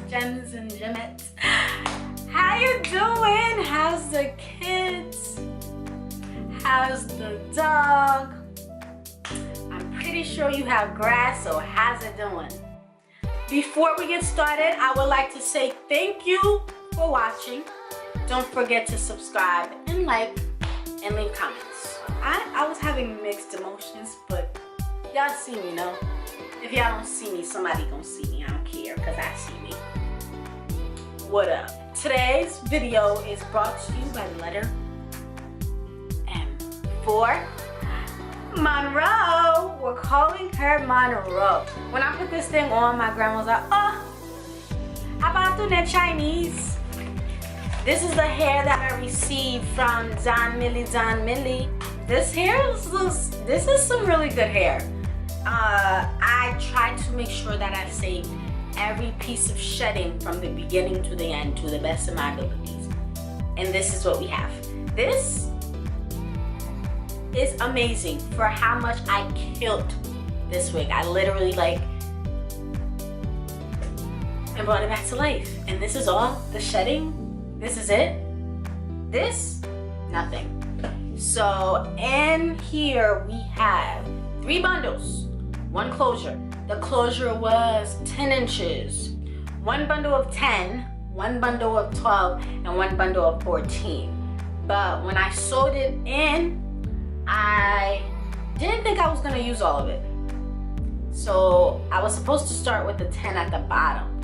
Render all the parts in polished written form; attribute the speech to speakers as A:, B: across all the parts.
A: Gems and gemettes. How you doing? How's the kids? How's the dog? I'm pretty sure you have grass, so how's it doing? Before we get started, I would like to say thank you for watching. Don't forget to subscribe and like and leave comments. I was having mixed emotions, but y'all see me, no? If y'all don't see me, somebody gonna see me. I don't care, because I see me. What up? Today's video is brought to you by the letter M for Monroe. We're calling her Monroe. When I put this thing on, my grandma was like, oh, how about doing that Chinese? This is the hair that I received from Donmily. This is some really good hair. I tried to make sure that I saved every piece of shedding from the beginning to the end to the best of my abilities. And this is what we have. This is amazing for how much I killed this wig. I literally and brought it back to life. And this is all the shedding. This is it. This, nothing. So in here we have 3 bundles, 1 closure. The closure was 10 inches, 1 bundle of 10, 1 bundle of 12, and 1 bundle of 14. But when I sewed it in, I didn't think I was gonna use all of it. So I was supposed to start with the 10 at the bottom,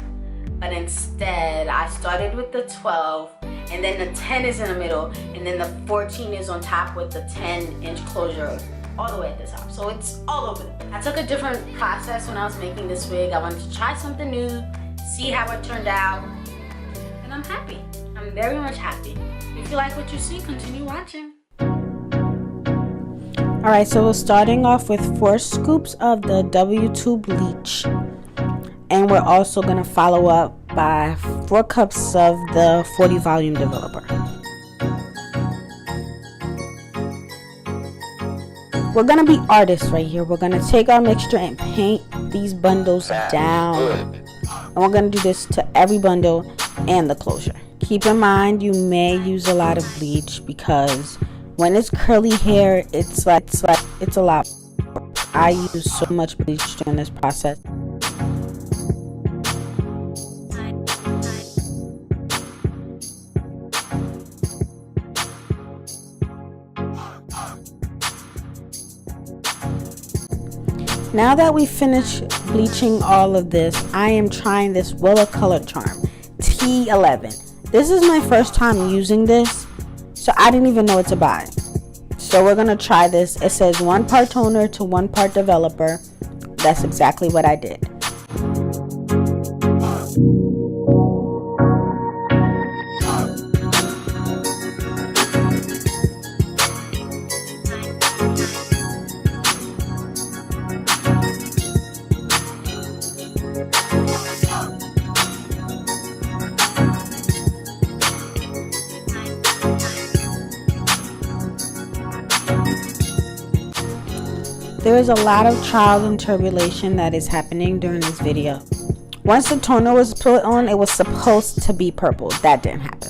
A: but instead I started with the 12, and then the 10 is in the middle, and then the 14 is on top with the 10-inch closure all the way at the top. So it's all over. I took a different process when I was making this wig. I wanted to try something new, see how it turned out, and I'm happy. I'm very much happy. If you like what you see, continue watching. Alright, so we're starting off with 4 scoops of the W2 bleach. And we're also going to follow up by 4 cups of the 40 volume developer. We're gonna be artists right here. We're gonna take our mixture and paint these bundles down. And we're gonna do this to every bundle and the closure. Keep in mind you may use a lot of bleach because when it's curly hair, it's a lot. I use so much bleach during this process. Now that we finished bleaching all of this, I am trying this Wella color charm T11. This is my first time using this, so I didn't even know what to buy. So we're gonna try this. It says 1 part toner to 1 part developer. That's exactly what I did. There is a lot of trial and tribulation that is happening during this video. Once the toner was put on, it was supposed to be purple. That didn't happen.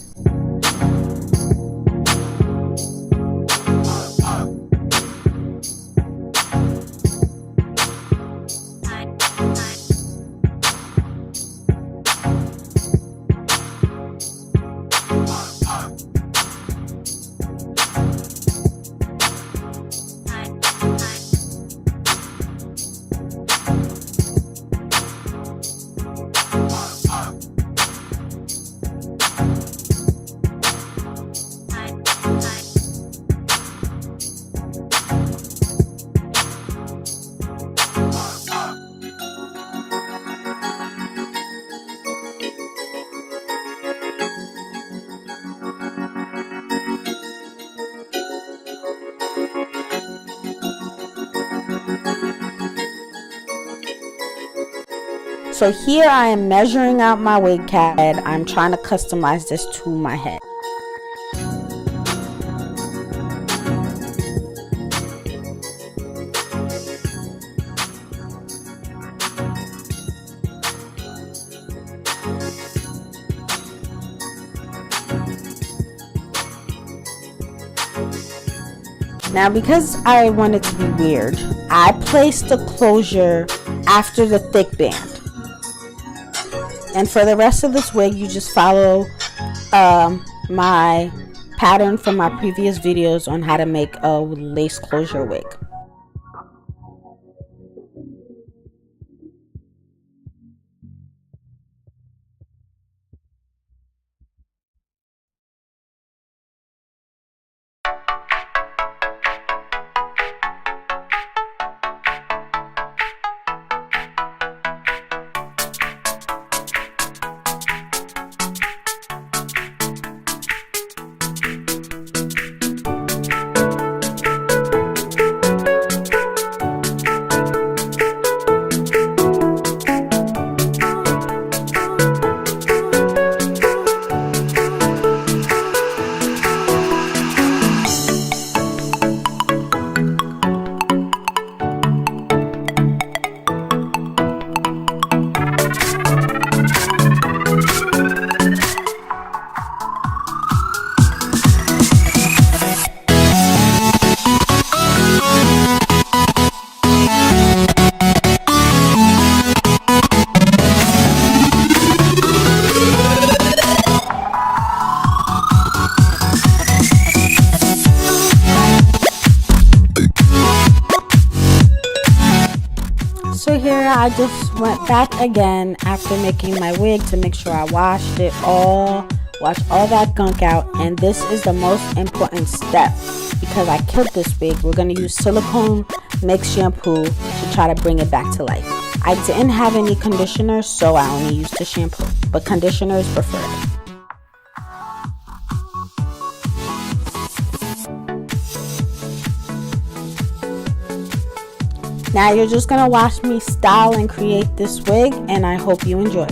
B: So here I am measuring out my wig cap, and I'm trying to customize this to my head. Now, because I want it to be weird, I placed the closure after the thick band. And for the rest of this wig, you just follow my pattern from my previous videos on how to make a lace closure wig. So here I just went back again after making my wig to make sure I washed all that gunk out, and this is the most important step because I killed this wig. We're going to use silicone mixed shampoo to try to bring it back to life. I didn't have any conditioner, so I only used the shampoo, but conditioner is preferred. Now you're just going to watch me style and create this wig, and I hope you enjoy.